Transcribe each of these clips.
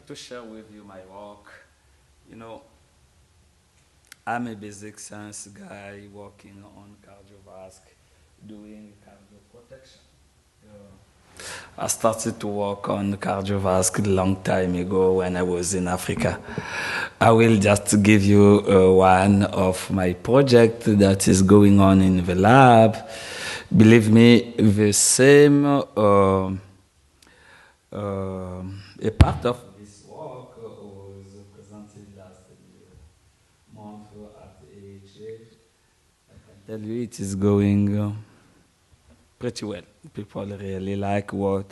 to share with you my work. You know, I'm a basic science guy working on cardiovascular, doing cardio protection. I started to work on cardiovascular long time ago when I was in Africa. I will just give you one of my project that is going on in the lab. Believe me, the same a part of this work was presented last month at AHA. I can tell you it is going pretty well. People really like what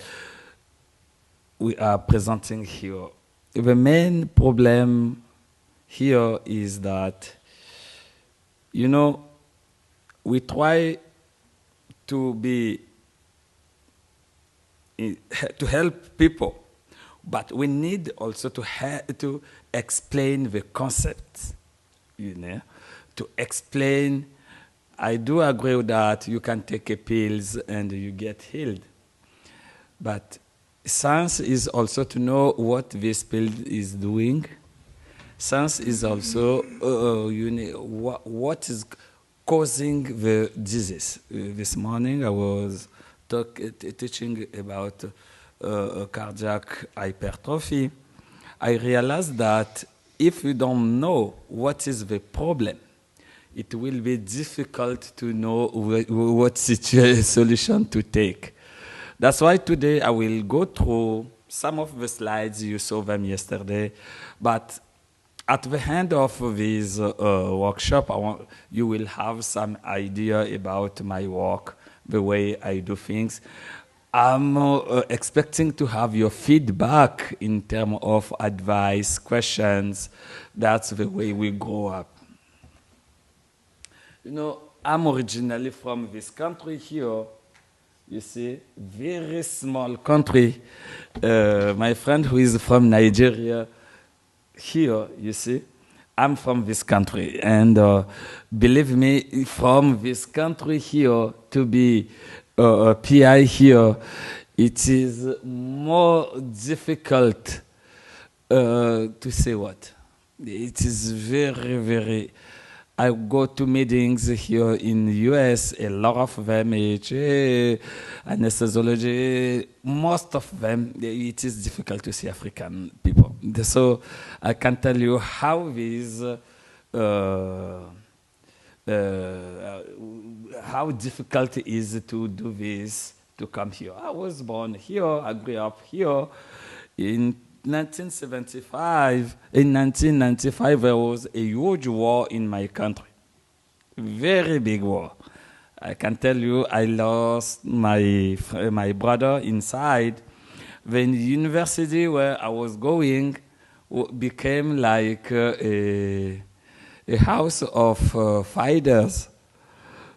we are presenting here. The main problem here is that, you know, we try to be to help people, but we need also to explain the concept, you know, to explain. I do agree that you can take a pills and you get healed, but science is also to know what this pill is doing. Science is also you know, what is causing the disease. This morning I was teaching about cardiac hypertrophy. I realized that if you don't know what is the problem, it will be difficult to know what solution to take. That's why today I will go through some of the slides, you saw them yesterday, but at the end of this workshop, you will have some idea about my work, the way I do things. I'm expecting to have your feedback in terms of advice, questions. That's the way we grow up. You know, I'm originally from this country here. You see, very small country. My friend who is from Nigeria, here, you see, I'm from this country. And believe me, from this country here to be a PI here, it is more difficult to say what. It is very, very. I go to meetings here in the US, a lot of them, AHA, anesthesiology, most of them, it is difficult to see African people. So I can tell you how this, how difficult it is to do this, to come here. I was born here, I grew up here. In 1975, in 1995, there was a huge war in my country. Very big war. I can tell you I lost my brother inside. The university where I was going became like a house of fighters.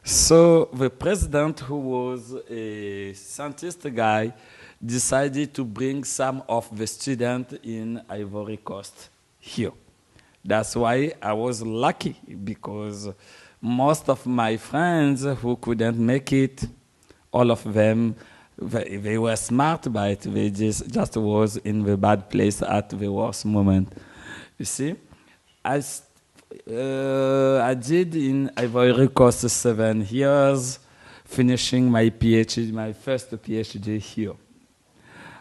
So the president, who was a scientist guy, decided to bring some of the students in Ivory Coast here. That's why I was lucky, because most of my friends who couldn't make it, all of them, they were smart, but they just was in the bad place at the worst moment. You see, I did in Ivory Coast 7 years, finishing my PhD, my first PhD here.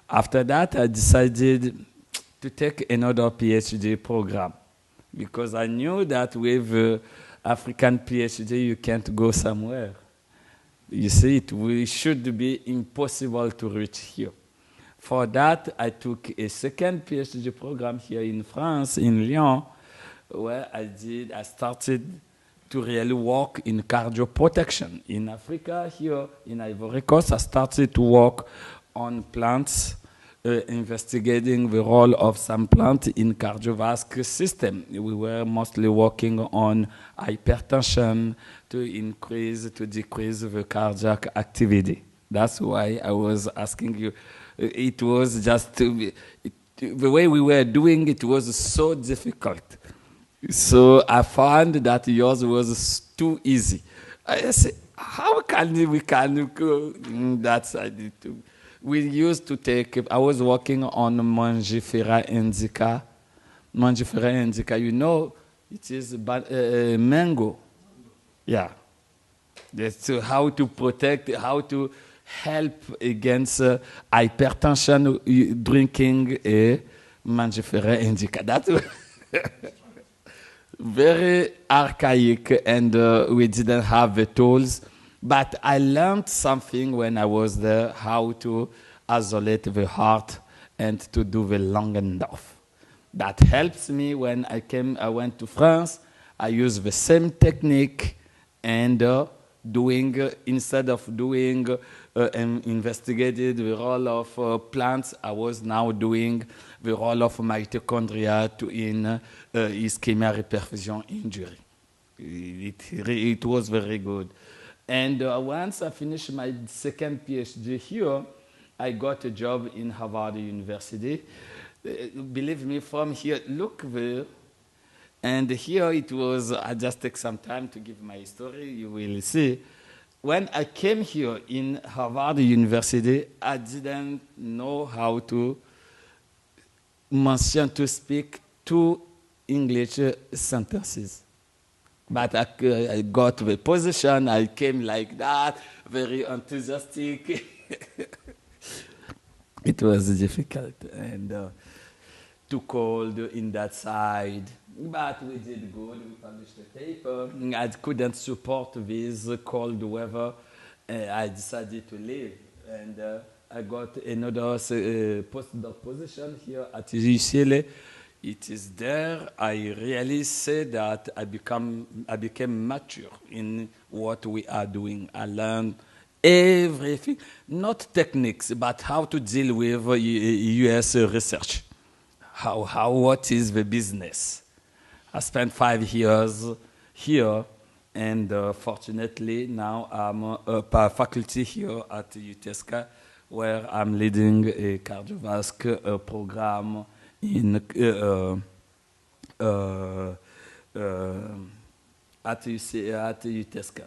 After that, I decided to take another PhD program, because I knew that with African PhD, you can't go somewhere. You see, it should be impossible to reach here. For that, I took a second PhD program here in France, in Lyon, where I started to really work in cardio protection. In Africa, here in Ivory Coast, I started to work on plants, investigating the role of some plant in cardiovascular system. We were mostly working on hypertension to decrease the cardiac activity. That's why I was asking you. It was just the way we were doing it was so difficult. So I found that yours was too easy. I said, how can we go? That's I did too. We used to take, I was working on Mangifera indica. Mangifera indica, you know, it is mango. Yeah. That's how to protect, how to help against hypertension drinking a Mangifera indica. That's very archaic, and we didn't have the tools. But I learned something when I was there, how to isolate the heart and to do the lung enough. That helps me when I went to France. I used the same technique, and instead of doing and investigated the role of plants, I was now doing the role of mitochondria in ischemia reperfusion injury. It was very good. And once I finished my second PhD here, I got a job in Harvard University. Believe me, from here, look there. And here it was, I just take some time to give my story, you will see. When I came here in Harvard University, I didn't know how to speak two English sentences. But I got the position, I came like that, very enthusiastic. It was difficult and too cold in that side. But we did good, we published a paper. I couldn't support this cold weather. I decided to leave. And I got another postdoc position here at UCLA. It is there I really say that I became mature in what we are doing. I learned everything, not techniques, but how to deal with US research. What is the business? I spent 5 years here, and fortunately now I'm a faculty here at UTESCA, where I'm leading a cardiovascular program in at UTESCA.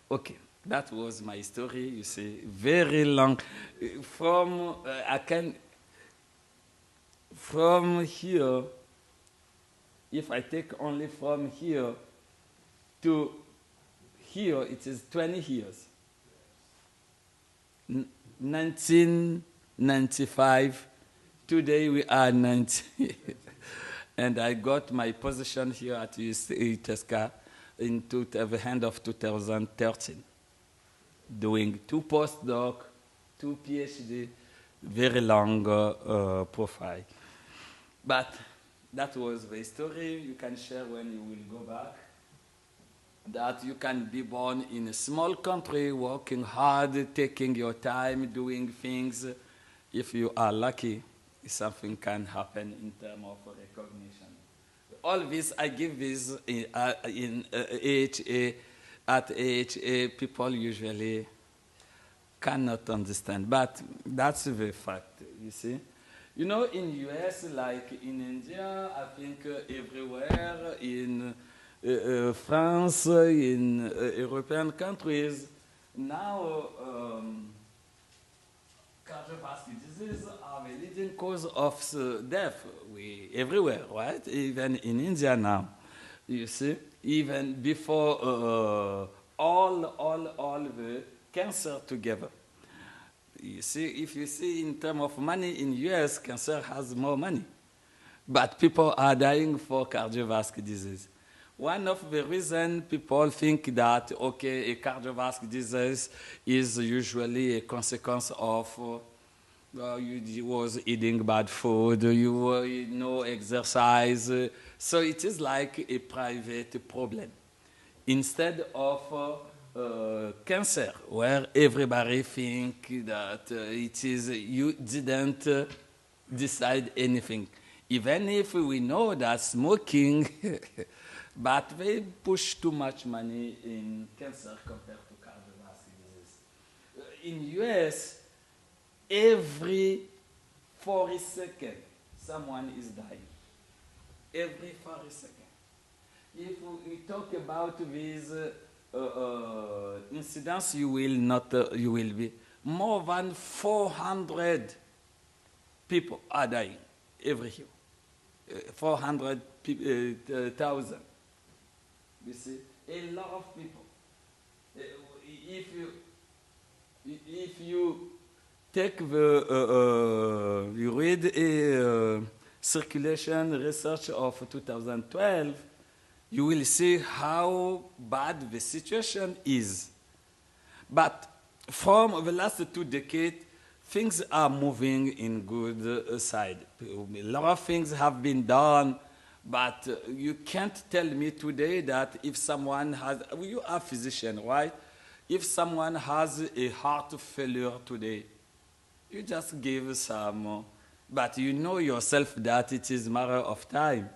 Okay, that was my story. You see, very long. From here, if I take only from here to here, it is 20 years. 1995. Today we are 90. And I got my position here at UTESCA in the end of 2013, doing 2 postdoc, 2 PhD, very long profile. But that was the story. You can share when you will go back. That you can be born in a small country, working hard, taking your time, doing things. If you are lucky, something can happen in terms of recognition. All this, I give this in AHA. At AHA, people usually cannot understand, but that's the fact, you see. You know, in US, like in India, I think everywhere, in France, in European countries, now cardiovascular disease are the leading cause of death everywhere, right? Even in India now, you see, even before all the cancer together. You see, if you see in terms of money in US, cancer has more money, but people are dying for cardiovascular disease. One of the reasons people think that, okay, a cardiovascular disease is usually a consequence of you was eating bad food, you were no exercise, so it is like a private problem. Instead of cancer, where everybody think that it is you didn't decide anything. Even if we know that smoking, but they push too much money in cancer compared to cardiovascular disease. In US, every 40 seconds, someone is dying. Every 40 seconds. If we talk about these incidents, you will be more than 400 people are dying every year. 400,000. You see, a lot of people. If you take you read a circulation research of 2012, you will see how bad the situation is. But from the last 2 decades, things are moving in good side. A lot of things have been done, but you can't tell me today that if someone has, you are a physician, right? If someone has a heart failure today, you just give some, but you know yourself that it is a matter of time.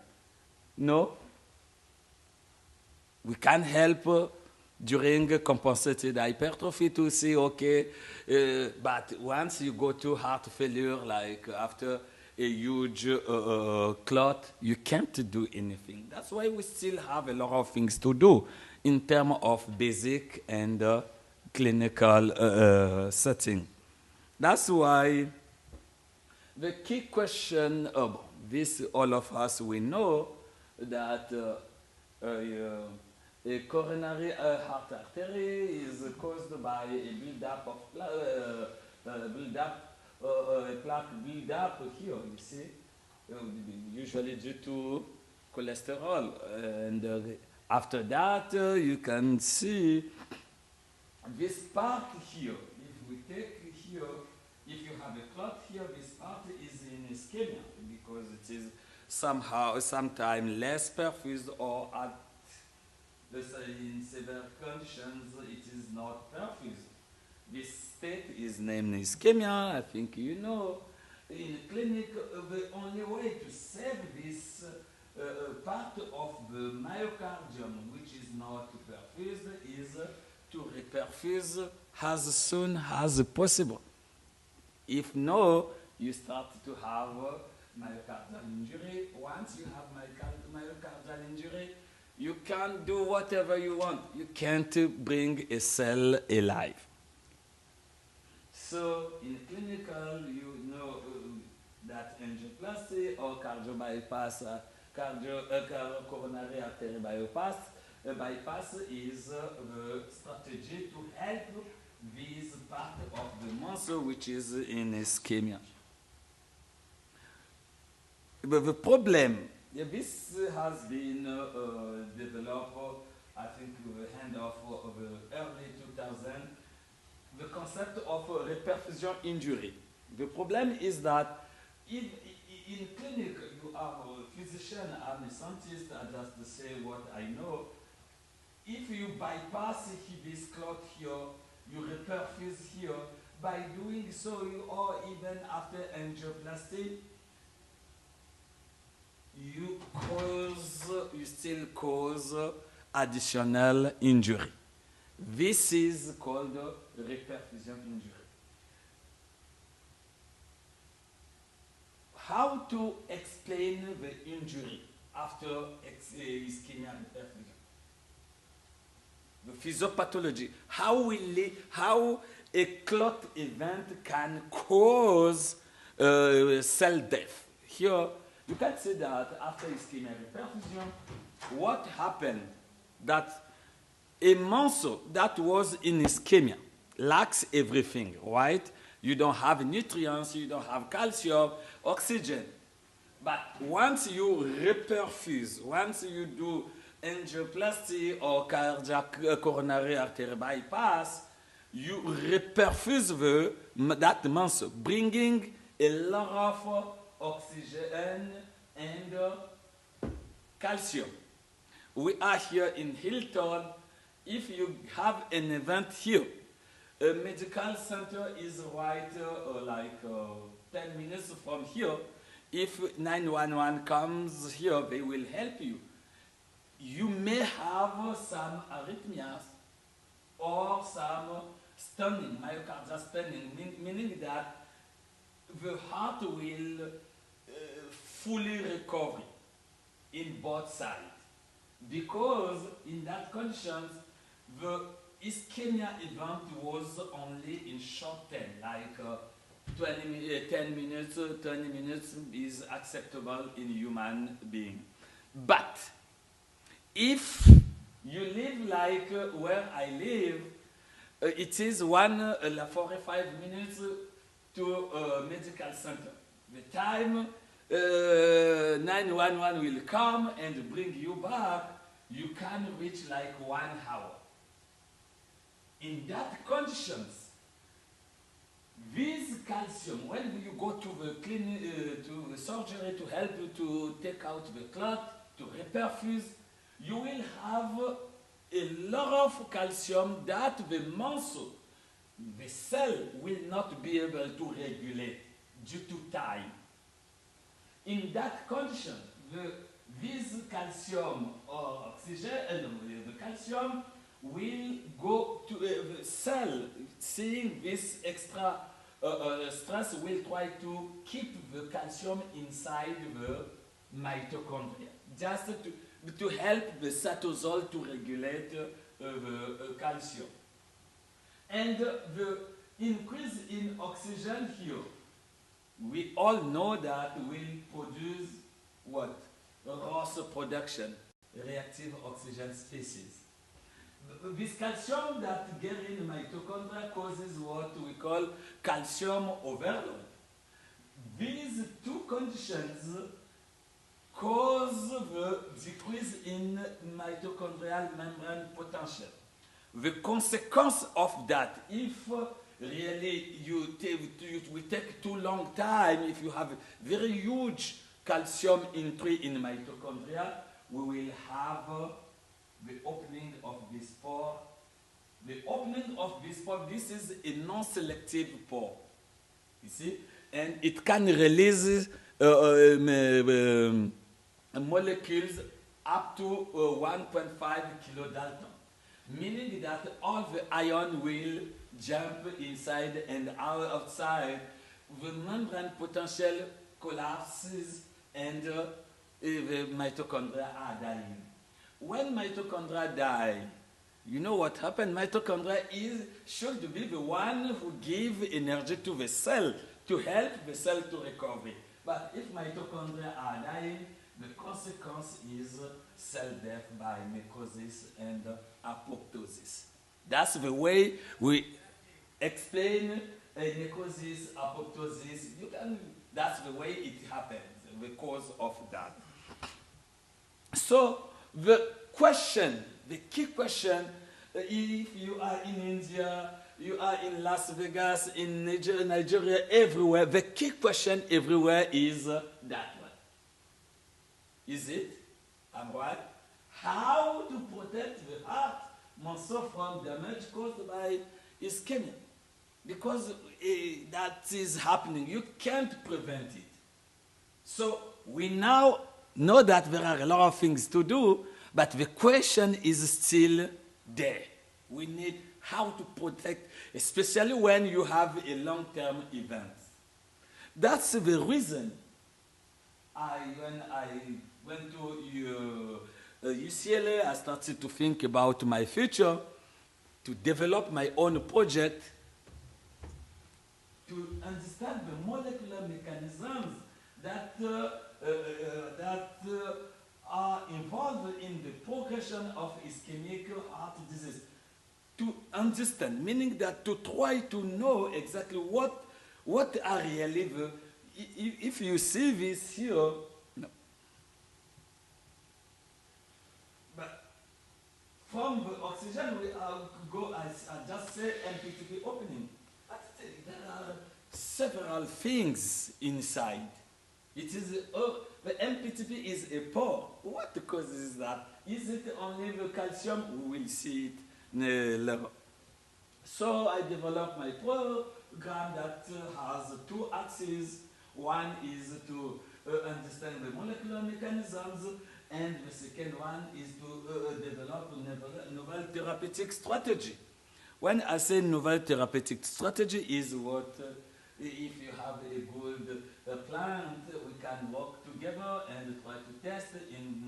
No? We can help during compensated hypertrophy to see, okay, but once you go to heart failure, like after a huge clot, you can't do anything. That's why we still have a lot of things to do in terms of basic and clinical setting. That's why the key question, this all of us, we know that a coronary heart artery is caused by a buildup of plaque buildup here, you see, usually due to cholesterol. And after that, you can see this part here. If we take here, if you have a clot here, this part is in ischemia because it is sometimes less perfused, or in severe conditions it is not perfused. This state is named ischemia. I think you know. In clinic, the only way to save this part of the myocardium, which is not perfused, is to reperfuse as soon as possible. If no, you start to have myocardial injury. Once you have myocardial injury, you can do whatever you want. You can't bring a cell alive. So in clinical, you know that angioplasty or cardio bypass, coronary artery bypass is the strategy to help this part of the muscle which is in ischemia. But the problem, this has been developed, I think, with the hand of the early 2000, the concept of reperfusion injury. The problem is that in clinic, you are a physician, I'm a scientist, I just say what I know. If you bypass this clot here, you reperfuse here, by doing so, or even after angioplasty, you still cause additional injury. This is called reperfusion injury. How to explain the injury after ischemia reperfusion? The physiopathology. How a clot event can cause cell death. Here, you can see that after ischemia reperfusion, what happened? That a muscle that was in ischemia lacks everything, right? You don't have nutrients, you don't have calcium, oxygen. But once you reperfuse, once you do angioplasty or cardiac coronary artery bypass, you reperfuse that muscle, bringing a lot of oxygen and calcium. We are here in Hilton. If you have an event here, a medical center is right 10 minutes from here. If 911 comes here, they will help you. You may have some arrhythmias or some stunning, myocardial stunning, meaning that the heart will fully recover in both sides. Because in that condition, ischemia event was only in short term, like 10 minutes, 20 minutes is acceptable in human being. But if you live like where I live, it is 45 minutes to a medical center. The time 911 will come and bring you back, you can reach like 1 hour. In that conditions, this calcium, when you go to the clinic, to the surgery to help you to take out the clot, to reperfuse, you will have a lot of calcium that the muscle, the cell will not be able to regulate due to time. In that condition, this calcium or oxygen, the calcium will go to the cell. Seeing this extra stress will try to keep the calcium inside the mitochondria, just to help the cytosol to regulate the calcium. And the increase in oxygen here, we all know that will produce what? ROS production, reactive oxygen species. This calcium that get in mitochondria causes what we call calcium overload. These two conditions cause the decrease in mitochondrial membrane potential. The consequence of that, if really will take too long time, if you have very huge calcium entry in mitochondria, we will have the opening of this pore. The opening of this pore, this is a non-selective pore, you see, and it can release molecules up to 1.5 kilodalton, meaning that all the ion will jump inside and outside. The membrane potential collapses and the mitochondria are dying. When mitochondria die, you know what happened? Mitochondria should be the one who give energy to the cell to help the cell to recover. But if mitochondria are dying, the consequence is cell death by necrosis and apoptosis. That's the way we explain necrosis, apoptosis. That's the way it happens, the cause of that. So the key question, if you are in India, you are in Las Vegas, in Nigeria, everywhere, the key question everywhere is that one. Is it? I'm right. How to protect the heart muscle from damage caused by ischemia? Because that is happening. You can't prevent it. So we now know that there are a lot of things to do, but the question is still there. We need how to protect, especially when you have a long-term event. That's the reason when I went to UCLA, I started to think about my future, to develop my own project, to understand the molecular mechanisms that are involved in the progression of ischemic heart disease. To understand, meaning that to try to know exactly what are really the, if you see this here, no. But from the oxygen we go, I just say MPTP opening. But there are several things inside. It is the MPTP is a pore. What causes that? Is it only the calcium? We will see it later. So I developed my program that has two axes. One is to understand the molecular mechanisms, and the second one is to develop a novel therapeutic strategy. When I say novel therapeutic strategy is what if you have a good plant, we can work together and try to test in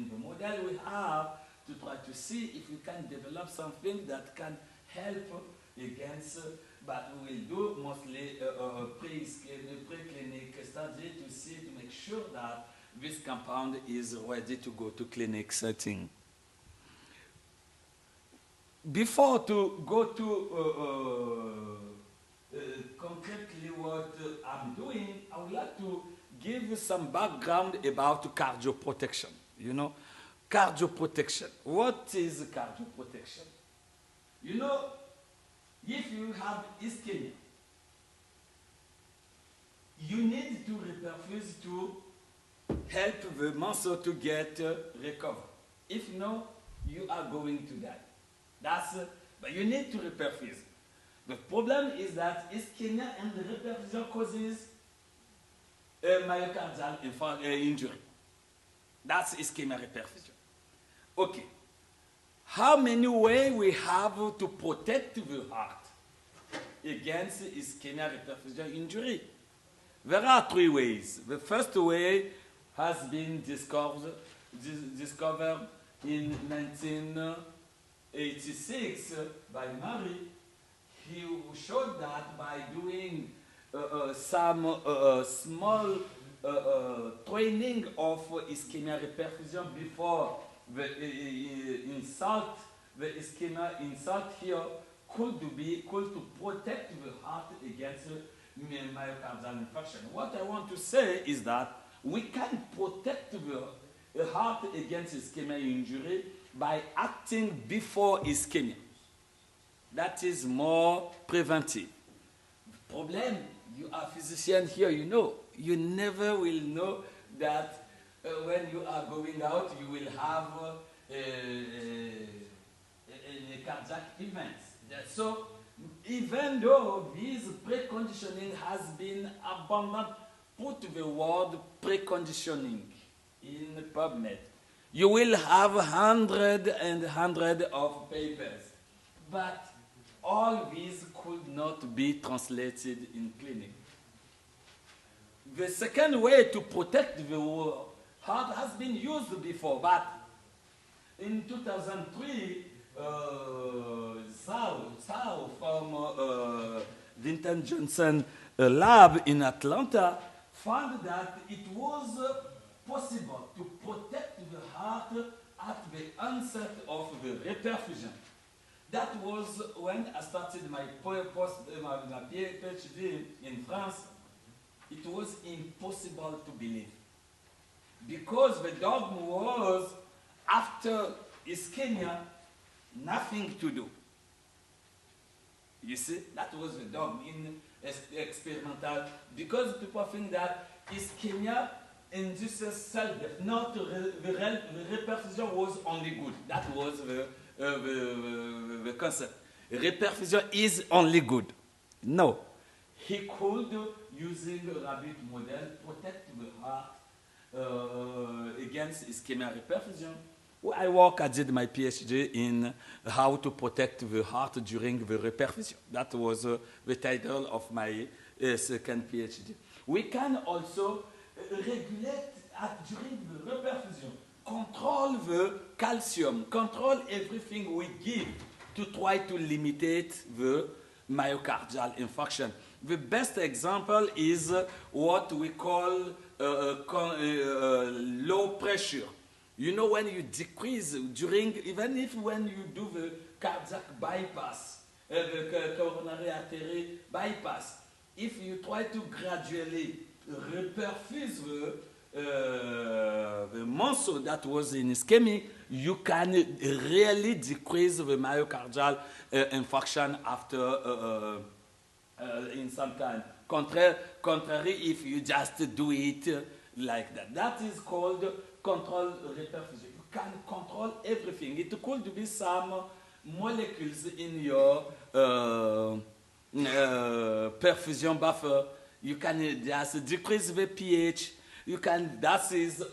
the model we have to try to see if we can develop something that can help against, but we will do mostly pre-clinic study to see, to make sure that this compound is ready to go to clinic setting. Before to go to concretely what I'm doing, I would like to give you some background about cardioprotection. You know, cardioprotection. What is cardioprotection? You know, if you have ischemia, you need to reperfuse to help the muscle to get recovered. If no, you are going to die. But you need to reperfuse. The problem is that ischemia and reperfusion causes a myocardial injury. That's ischemia reperfusion. Okay. How many ways we have to protect the heart against ischemia reperfusion injury? There are 3 ways. The first way has been discovered in 1986 by Marie. He showed that by doing some small training of ischemia reperfusion before the insult, the ischemia insult here could to protect the heart against myocardial infarction. What I want to say is that we can protect the heart against ischemia injury by acting before ischemia. That is more preventive. The problem, you are a physician here, you know, you never will know that when you are going out, you will have a cardiac event. So, even though this preconditioning has been abandoned, put the word preconditioning in PubMed. You will have hundreds and hundreds of papers, but all these could not be translated in clinic. The second way to protect the heart has been used before, but in 2003, Sao from Vinton Johnson lab in Atlanta found that it was possible to protect the heart at the onset of the reperfusion. That was when I started my PhD in France. It was impossible to believe, because the dogma was after ischemia, nothing to do. You see, that was the dogma in experimental, because people think that ischemia induces cell death. Not the reperfusion was only good. That was the concept. Reperfusion is only good. No. He could, using a rabbit model, protect the heart against ischemia reperfusion. I did my PhD in how to protect the heart during the reperfusion. That was the title of my second PhD. We can also regulate during the reperfusion, control the calcium, control everything we give to try to limit the myocardial infarction. The best example is what we call low pressure. You know, when you decrease even if when you do the cardiac bypass, the coronary artery bypass, if you try to gradually reperfuse the muscle that was in ischemia, you can really decrease the myocardial infarction after in some time. Contrary if you just do it like that. That is called control reperfusion. You can control everything. It could be some molecules in your perfusion buffer. You can just decrease the pH.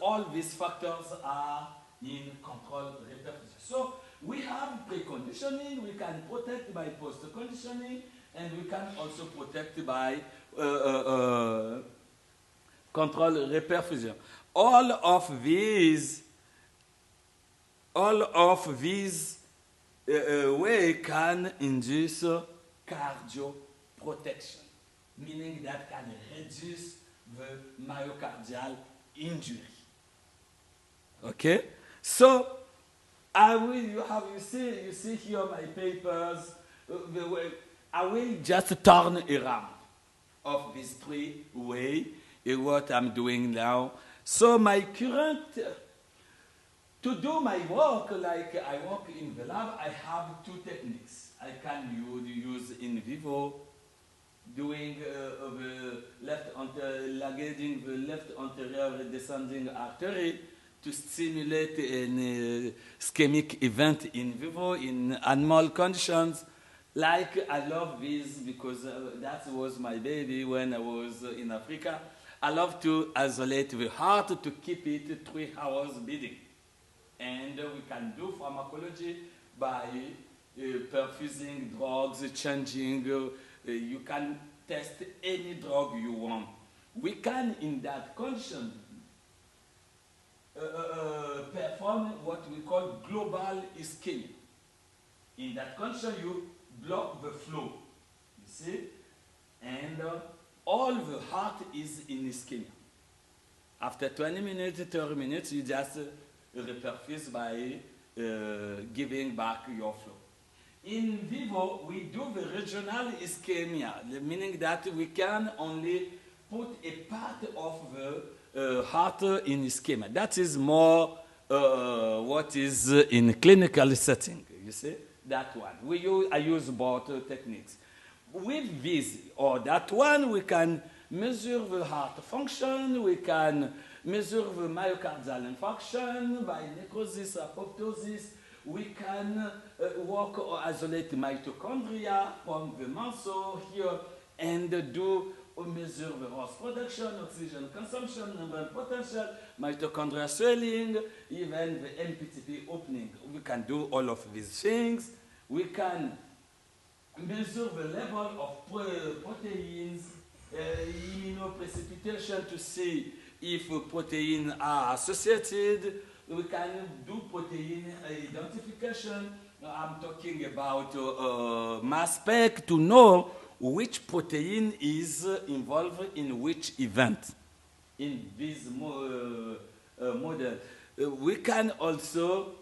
All these factors are in control reperfusion. So we have preconditioning, we can protect by post-conditioning, and we can also protect by control reperfusion. All of these all of these way can induce cardioprotection, meaning that can reduce the myocardial injury. Okay? So, you see here my papers. I will just turn around of these three ways what I'm doing now. So my current, to do my work, like I work in the lab, I have two techniques. I can use in vivo, doing the engaging the left anterior descending artery to stimulate an ischemic event in vivo in animal conditions. Like I love this because that was my baby when I was in Africa. I love to isolate the heart to keep it 3 hours beating. And we can do pharmacology by perfusing drugs, changing. You can test any drug you want. We can, in that condition, perform what we call global ischemia. In that condition, you block the flow, you see, and all the heart is in ischemia. After 20 minutes, 30 minutes, you just reperfuse by giving back your flow. In vivo, we do the regional ischemia, meaning that we can only put a part of the heart in ischemia. That is more what is in clinical setting, you see, that one. I use both techniques. With this or that one, we can measure the heart function, we can measure the myocardial infarction by necrosis, apoptosis. We can work or isolate mitochondria from the muscle here and do measure the ROS production, oxygen consumption, membrane potential, mitochondria swelling, even the MPTP opening. We can do all of these things. We can measure the level of proteins, immunoprecipitation to see if proteins are associated. We can do protein identification. I'm talking about mass spec to know which protein is involved in which event in this model. We can also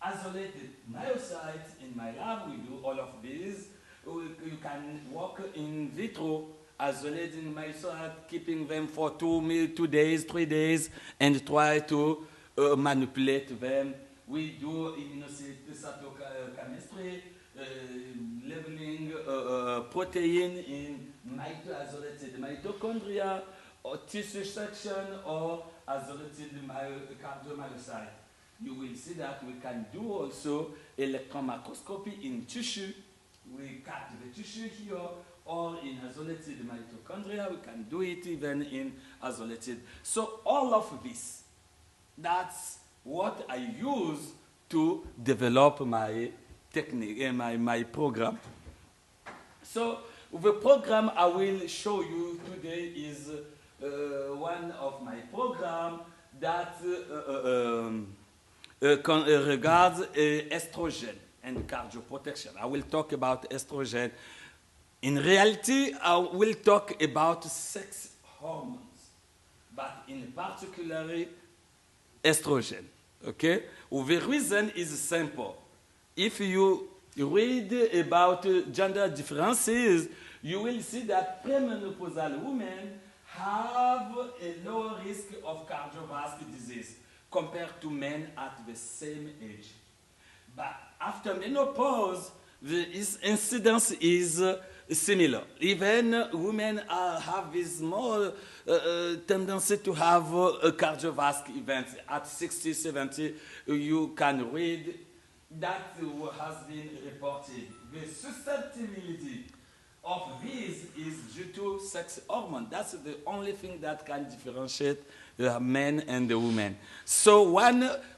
isolate myocytes. In my lab, we do all of these. You can work in vitro, isolating myocytes, keeping them for 2 days, 3 days, and try to manipulate them. We do immunocytochemistry, labeling protein in isolated mitochondria, or tissue section, or isolated cardiomyocyte. You will see that we can do also electron microscopy in tissue. We cut the tissue here, or in isolated mitochondria. We can do it even in isolated. So all of this, that's what I use to develop my technique, my program. So the program I will show you today is one of my program that regards estrogen and cardioprotection. I will talk about estrogen. In reality, I will talk about sex hormones, but in particular estrogen. Okay? The reason is simple. If you read about gender differences, you will see that premenopausal women have a lower risk of cardiovascular disease compared to men at the same age. But after menopause, the incidence is similar. Even women have this more tendency to have cardiovascular events. At 60, 70, you can read that has been reported. The susceptibility of this is due to sex hormone. That's the only thing that can differentiate the men and the women. So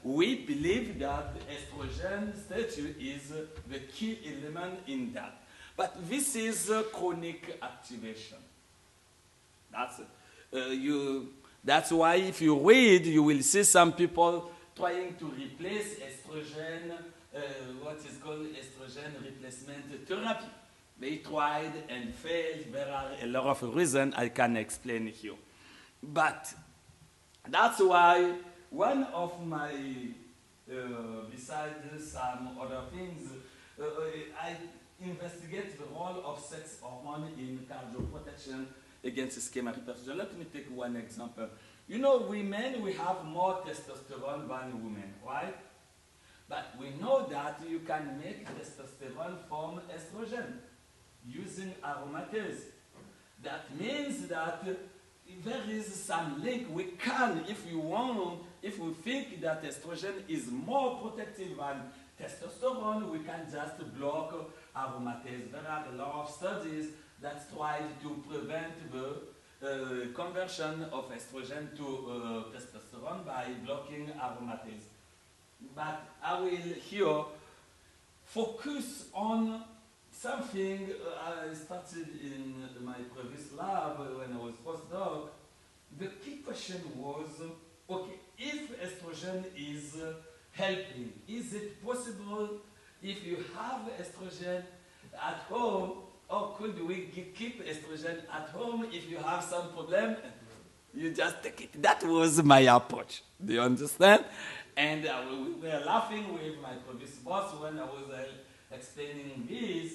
we believe that estrogen status is the key element in that. But this is chronic activation. That's why if you read, you will see some people trying to replace estrogen, what is called estrogen replacement therapy. They tried and failed. There are a lot of reasons I can explain here. But that's why one of my, besides some other things, I investigate the role of sex hormone in cardioprotection against ischemic hypertension. Let me take one example. You know, women, we have more testosterone than women, right? But we know that you can make testosterone from estrogen using aromatase. That means that there is some link. We can, if you want, if we think that estrogen is more protective than testosterone, we can just block aromatase. There are a lot of studies that try to prevent the conversion of estrogen to testosterone by blocking aromatase. But I will here focus on something I started in my previous lab when I was postdoc. The key question was, okay, if estrogen is helping, is it possible if you have estrogen at home, or could we keep estrogen at home if you have some problem? You just take it. That was my approach. Do you understand? And we were laughing with my previous boss when I was explaining this.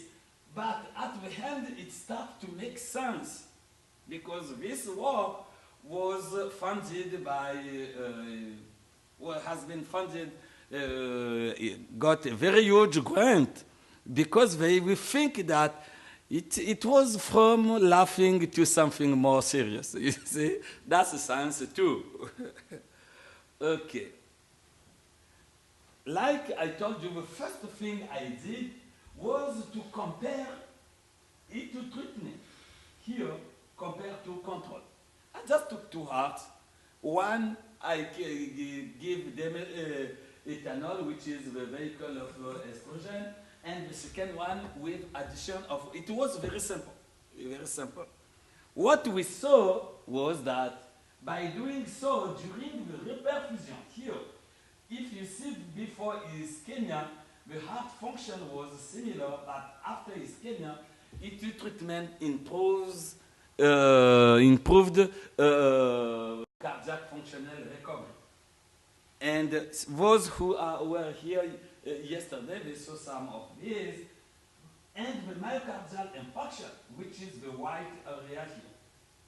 But at the end, it started to make sense because this work was funded by, has been funded, got a very huge grant because we think that it was from laughing to something more serious. You see, that's a science too. Okay. Like I told you, the first thing I did was to compare it to treatment. Here, compared to control. I just took two hearts. One, I give them ethanol, which is the vehicle of estrogen, and the second one with addition of, it was very simple, very simple. What we saw was that by doing so during the reperfusion here, if you see before ischemia, the heart function was similar, but after ischemia, ET treatment improved cardiac functional recovery. And those who were here yesterday, they saw some of these. And the myocardial infarction, which is the white area here.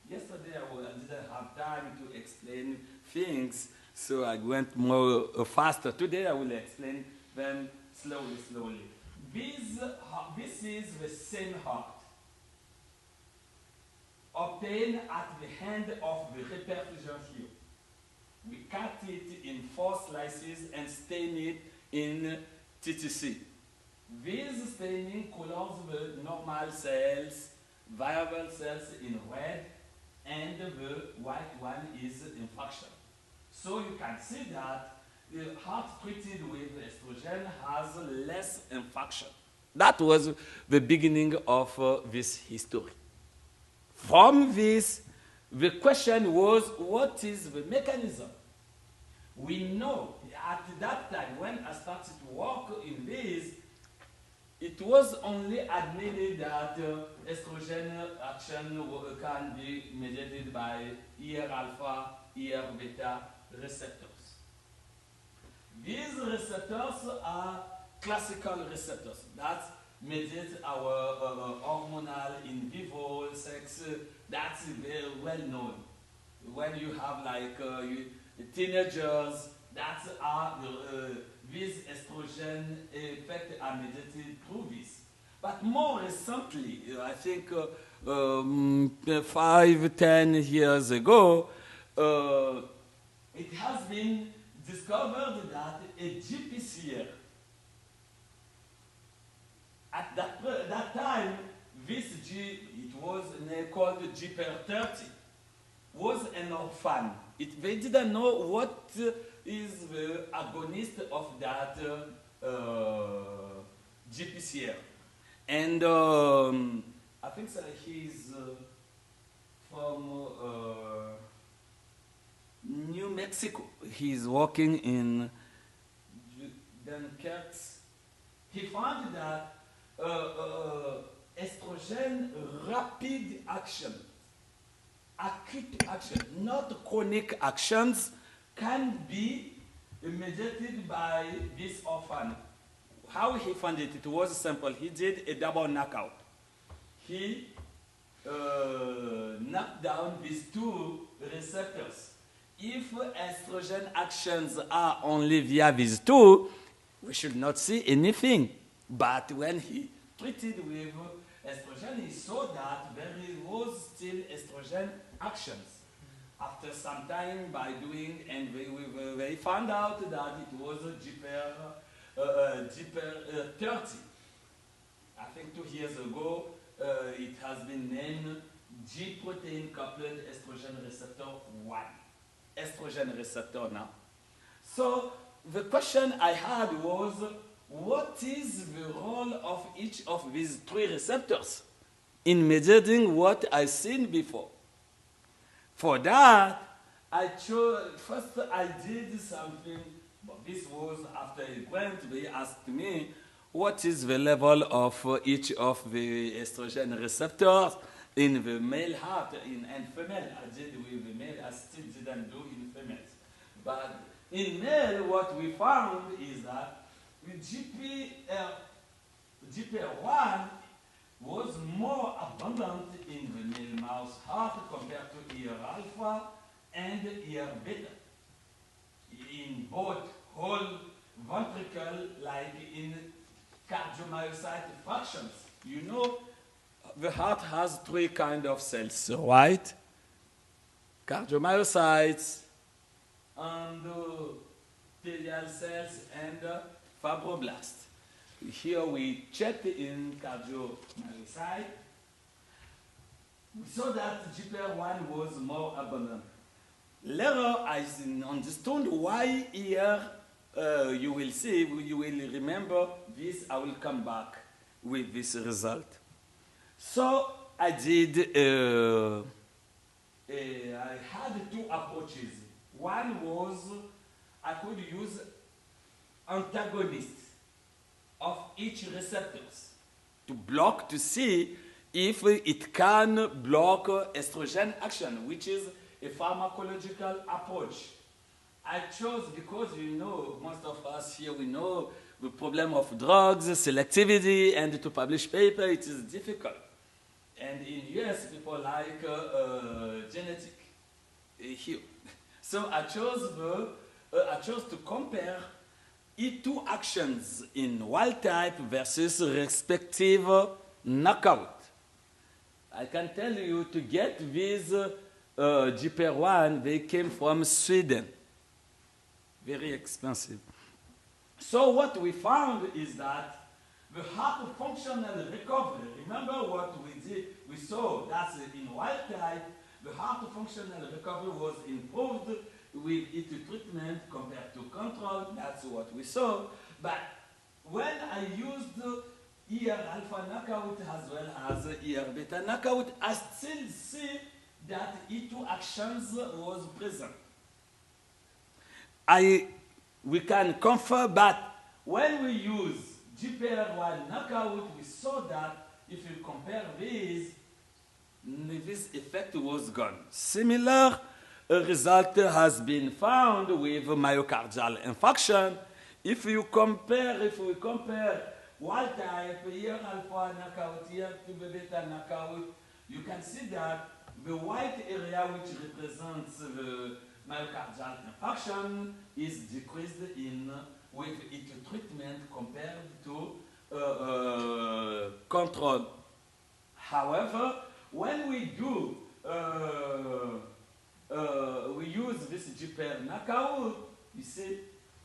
Yesterday I didn't have time to explain things, so I went more faster. Today I will explain them slowly. This is the same heart obtained at the end of the reperfusion here. We cut it in 4 slices and stain it in TTC. This staining colors the normal cells, viable cells in red, and the white one is infarction. So you can see that the heart treated with estrogen has less infarction. That was the beginning of this history. From this, the question was, what is the mechanism? We know at that time, when I started to work in this, it was only admitted that estrogen action can be mediated by ER alpha, ER beta receptors. These receptors are classical receptors that mediate our hormonal in vivo sex. That's very well known. When you have like teenagers, that's these estrogen effect are mediated through this. But more recently, I think 5-10 years ago, it has been discovered that a GPCR, at that time, this G, it was called GPR30, was an orphan. They didn't know what is the agonist of that GPCR. And I think so he's from New Mexico. He's working in Steven Kurtz, he found that estrogen rapid action, acute action, not chronic actions, can be mediated by this orphan. How he found it? It was simple. He did a double knockout. He knocked down these two receptors. If estrogen actions are only via these two, we should not see anything. But when he treated with estrogen, he saw that there was still estrogen actions. After some time, by doing, and they found out that it was GPR30. I think 2 years ago, it has been named G protein coupled estrogen receptor 1. Estrogen receptor now. So the question I had was, what is the role of each of these 3 receptors in mediating what I've seen before? For that, first I did something, but this was after a grant. They asked me, what is the level of each of the estrogen receptors in the male heart and female? I did with the male, I still didn't do in females. But in male, what we found is that with GPR1 was more abundant in the male mouse heart compared to ER alpha and ER beta. In both whole ventricle, like in cardiomyocyte fractions. You know, the heart has 3 kinds of cells, right? Cardiomyocytes, endothelial cells, and fibroblasts. Here we checked in cardiomyocyte. We saw that GPR1 was more abundant. Later, I understood why here you will see, you will remember this. I will come back with this result. So I did, I had 2 approaches. One was I could use antagonists of each receptors to block, to see if it can block estrogen action, which is a pharmacological approach. I chose because, you know, most of us here, we know the problem of drugs, selectivity, and to publish paper, it is difficult. And in US, people like genetic here. So I chose to compare E2 actions in wild type versus respective knockout. I can tell you to get these GPR1, they came from Sweden. Very expensive. So what we found is that the heart functional recovery, remember what we did, we saw that in wild type, the heart functional recovery was improved with E2 treatment compared to control. That's what we saw. But when I used ER alpha knockout as well as ER beta knockout, I still see that E2 actions was present. We can confirm, but when we use GPR1 knockout, we saw that if you compare these, this effect was gone. Similar result has been found with myocardial infarction. If we compare wild type, ER alpha knockout, ER beta knockout, you can see that the white area which represents the myocardial infarction is decreased with E2 treatment compared to control. However, when we do we use this GPR knockout, you see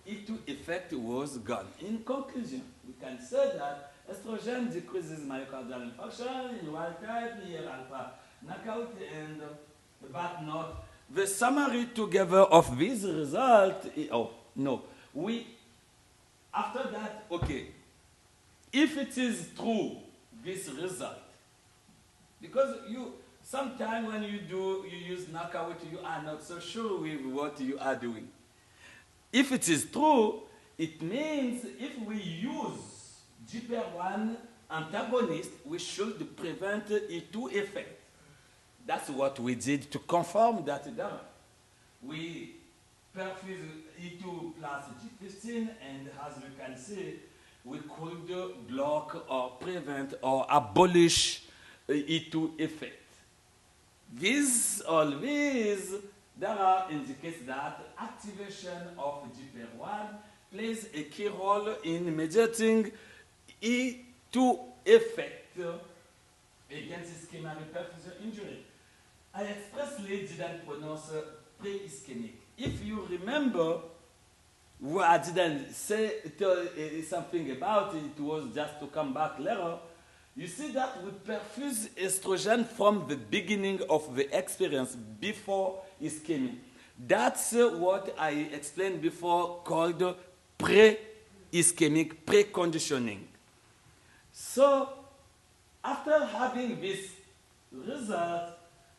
E2 effect was gone. In conclusion, we can say that estrogen decreases myocardial infarction in wild type, ER alpha knockout, and but not. The summary together of this result, after that, okay, if it is true, this result, because sometimes when you use knockout, you are not so sure with what you are doing. If it is true, It means if we use GPR1 antagonist, we should prevent E2 effect. That's what we did to confirm that data. We perfuse E2 plus G15, and as you can see, we could block or prevent or abolish E2 effect. This always data indicates that activation of GPR1 plays a key role in mediating E2 effect against ischemic perfusion injury. I expressly didn't pronounce pre-ischemic. If you remember, I didn't say something about it, it was just to come back later. You see that we perfuse estrogen from the beginning of the experience, before ischemia. That's what I explained before, called pre-ischemic, preconditioning. So, after having this result,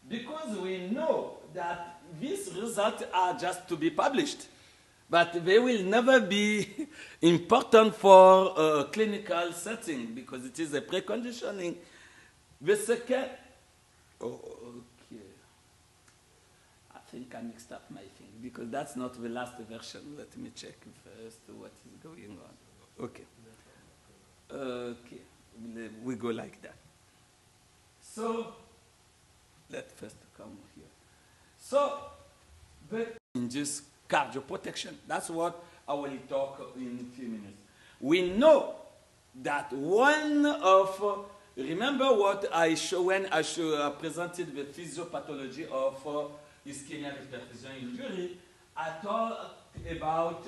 because we know that these results are just to be published, but they will never be important for a clinical setting because it is a preconditioning. The second, okay, I think I mixed up my thing because that's not the last version. Let me check first what is going on. Okay. Okay, we go like that. So, let's first come here. So, the induced cardioprotection. That's what I will talk in a few minutes. We know that one of, remember what I showed when I presented the physiopathology of ischemia perfusion injury, I talked about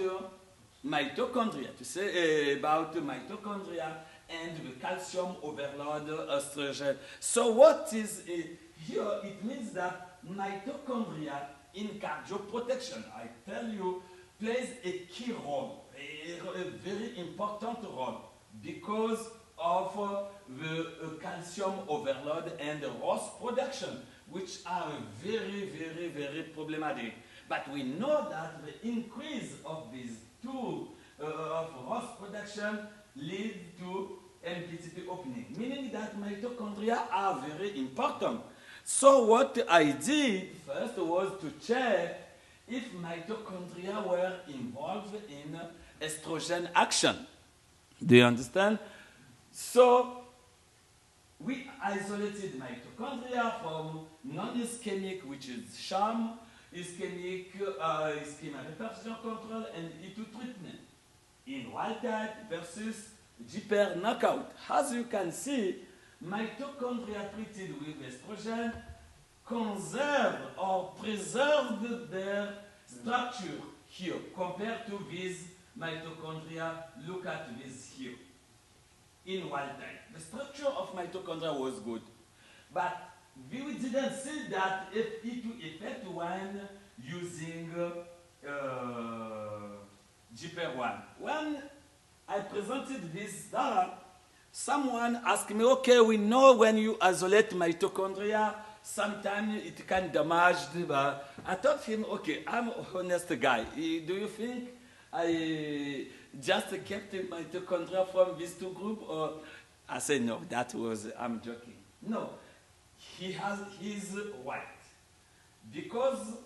mitochondria, to say about mitochondria and the calcium overload estrogen. So what is here? It means that mitochondria in cardioprotection, I tell you, plays a key role, a very important role, because of the calcium overload and the ROS production, which are very, very, very problematic. But we know that the increase of these two, of ROS production, lead to MPTP opening, meaning that mitochondria are very important. So what I did first was to check if mitochondria were involved in estrogen action. Do you understand? So we isolated mitochondria from non-ischemic, which is sham, ischemic, ischemia reperfusion control, and E2 treatment in wild type versus GPR knockout. As you can see, mitochondria treated with estrogen conserve or preserve their structure here compared to these mitochondria. Look at this here in wild type. The structure of mitochondria was good, but we didn't see that E2 effect when using GPR1. When I presented this data, someone asked me, okay, we know when you isolate mitochondria, sometimes it can damage the... I told him, okay, I'm an honest guy. Do you think I just kept mitochondria from these two groups? Or I said, no, I'm joking. No, he's right. Because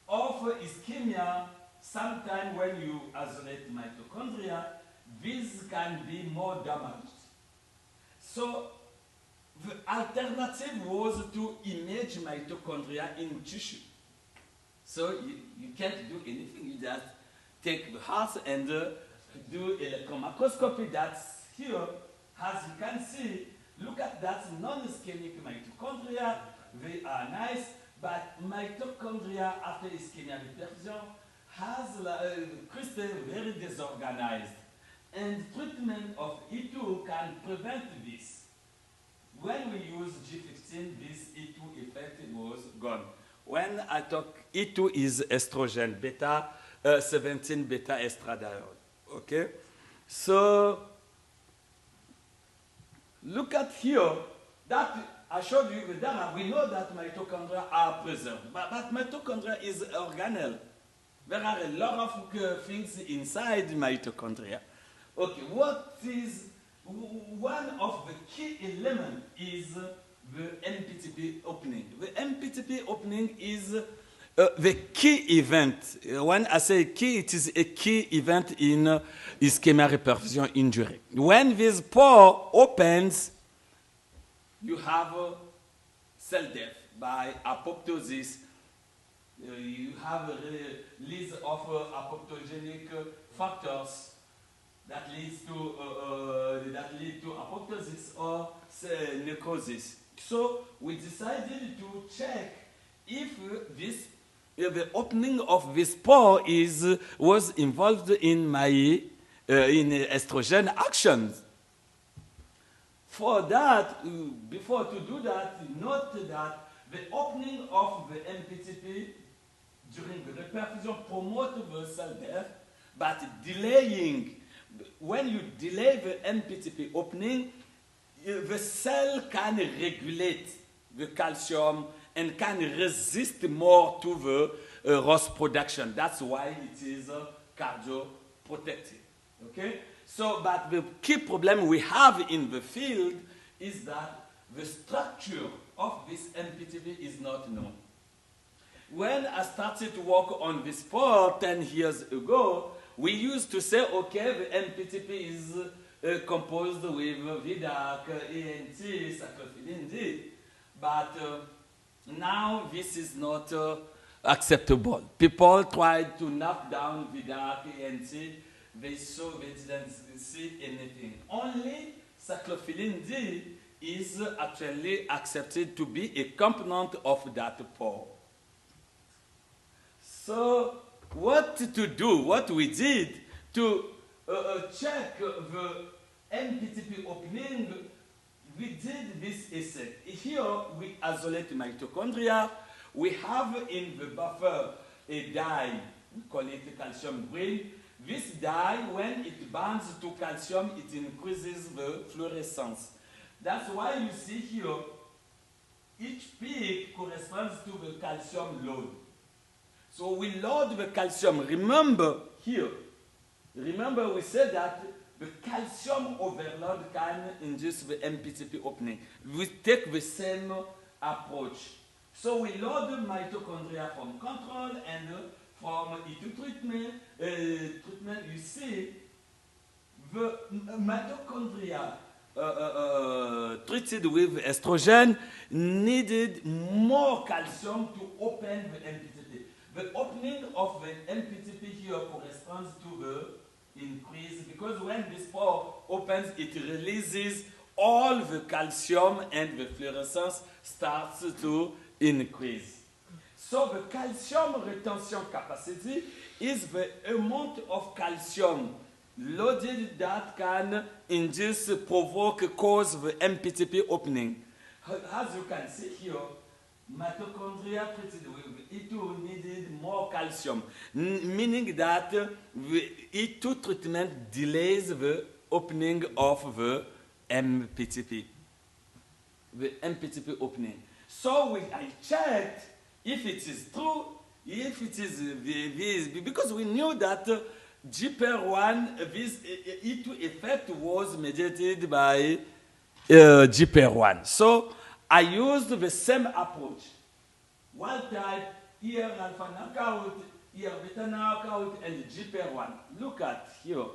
of ischemia, sometimes when you isolate mitochondria, this can be more damaged. So the alternative was to image mitochondria in tissue. So you can't do anything, you just take the heart and do electron microscopy. That's here. As you can see, look at that non-ischemic mitochondria. They are nice, but mitochondria after ischemia perfusion has crystal very disorganized. And treatment of E2 can prevent this. When we use G15, this E2 effect was gone. When I talk, E2 is estrogen, beta 17 beta estradiol. Okay? So, look at here, that I showed you the data. We know that mitochondria are preserved, but mitochondria is organelle. There are a lot of things inside mitochondria. Okay, what is one of the key elements is the MPTP opening. The MPTP opening is the key event. When I say key, it is a key event in ischemia reperfusion injury. When this pore opens, you have cell death by apoptosis. You have a release of apoptogenic factors that lead to apoptosis or necrosis. So we decided to check if the opening of this pore was involved in in estrogen actions. For that, before to do that, note that the opening of the MPTP during the reperfusion promotes the cell death, but when you delay the MPTP opening, the cell can regulate the calcium and can resist more to the ROS production. That's why it is cardioprotective. Okay? So, but the key problem we have in the field is that the structure of this MPTP is not known. When I started to work on this pore 10 years ago, we used to say, okay, the MPTP is composed with VDAC, ANT, cyclophilin D, but now this is not acceptable. People tried to knock down VDAC, ANT, they didn't see anything. Only cyclophilin D is actually accepted to be a component of that pore. So what to do, what we did to check the MPTP opening, we did this essay. Here we isolate mitochondria. We have in the buffer a dye, we call it calcium green. This dye, when it binds to calcium, it increases the fluorescence. That's why you see here, each peak corresponds to the calcium load. So we load the calcium. Remember here, we said that the calcium overload can induce the MPTP opening. We take the same approach. So we load the mitochondria from control and from E2 treatment. You see, the mitochondria treated with estrogen needed more calcium to open the MPTP. The opening of the MPTP here corresponds to the increase, because when this pore opens, it releases all the calcium and the fluorescence starts to increase. So the calcium retention capacity is the amount of calcium loaded that can cause the MPTP opening. As you can see here, mitochondria treated with E2 needed more calcium, meaning that the E2 treatment delays the opening of the MPTP opening. So I checked if it is true, if it is this, because we knew that GPR1, this E2 effect was mediated by GPR1. So I used the same approach. Wild type, ER alpha knockout, ER beta knockout, and GPR1. Look at here.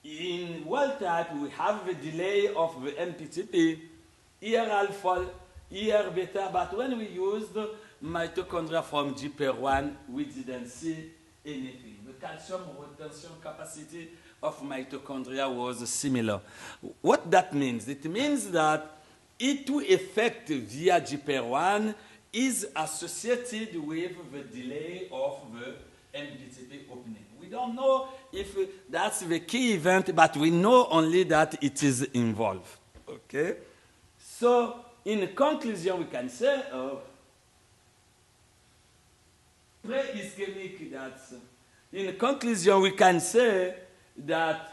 In wild type, we have the delay of the MPTP, ER alpha, ER beta, but when we used mitochondria from GPR1, we didn't see anything. The calcium retention capacity of mitochondria was similar. What that means? It means that E2 effect via GPR1 is associated with the delay of the MPTP opening. We don't know if that's the key event, but we know only that it is involved. Okay? So, in conclusion, we can say, pre-ischemic, that's, in conclusion, we can say that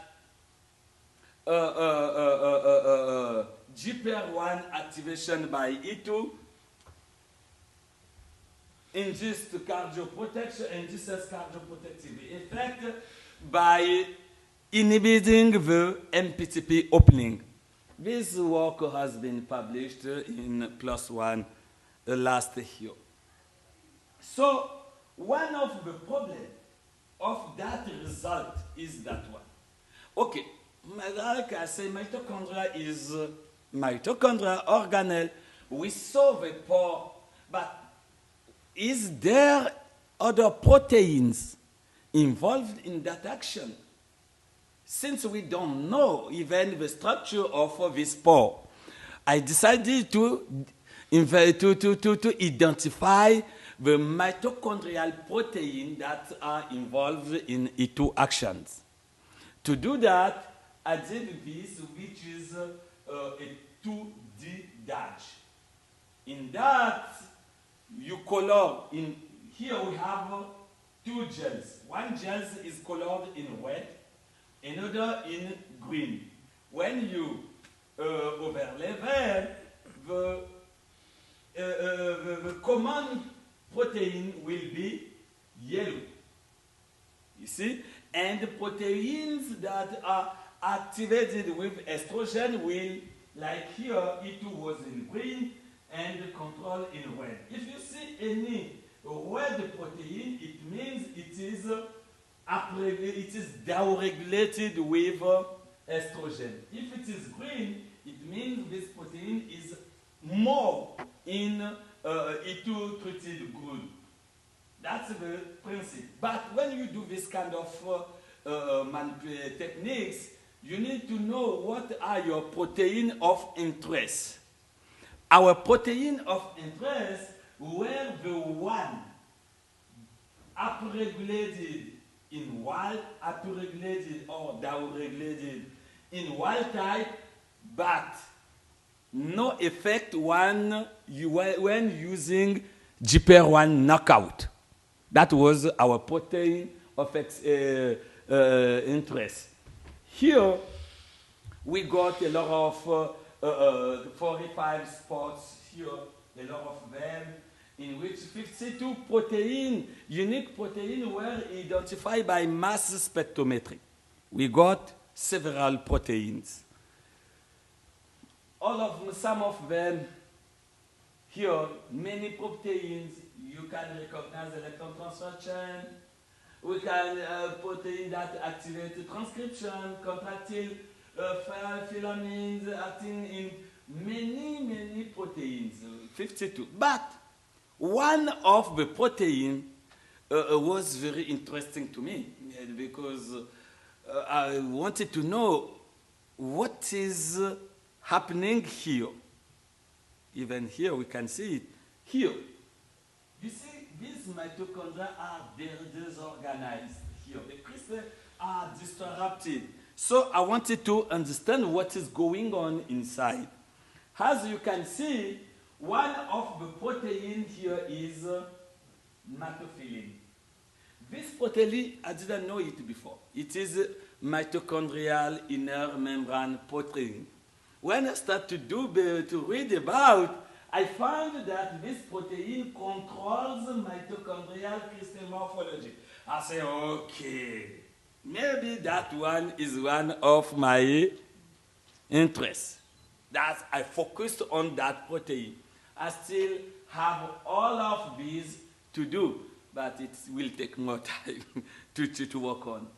GPR1 activation by E2 induced cardioprotection, induces cardioprotective effect by inhibiting the MPTP opening. This work has been published in PLOS ONE last year. So, one of the problems of that result is that one. Okay, like I say, mitochondria is mitochondria organelle. We saw the pore, but is there other proteins involved in that action? Since we don't know even the structure of this pore, I decided to identify the mitochondrial protein that are involved in E2 actions. To do that, I did this, which is a 2D dash. In that, you color, in here we have two gels. One gel is colored in red, another in green. When you overlay them, the common protein will be yellow. You see? And the proteins that are activated with estrogen will, like here, E2 was in green and control in red. If you see any red protein, it means it is downregulated with estrogen. If it is green, it means this protein is more in E2 treated group. That's the principle. But when you do this kind of techniques, you need to know what are your protein of interest. Our protein of interest were the one upregulated in wild, upregulated or downregulated in wild type, but no effect when using GPR1 knockout. That was our protein of interest. Here, we got a lot of 45 spots here, a lot of them, in which 52 protein, unique protein, were identified by mass spectrometry. We got several proteins. Some of them, here, many proteins. You can recognize electron transfer chain. We can protein that activate transcription, contractile filaments acting in many proteins, 52. But one of the protein was very interesting to me because I wanted to know what is happening here. Even here, we can see it. Here, you see, these mitochondria are disorganized here. The crystals are disrupted. So I wanted to understand what is going on inside. As you can see, one of the proteins here is matophilin. This protein, I didn't know it before. It is mitochondrial inner membrane protein. When I started to read about, I found that this protein controls mitochondrial crystal morphology. I say, okay, maybe that one is one of my interests. That I focused on that protein. I still have all of these to do, but it will take more time to work on.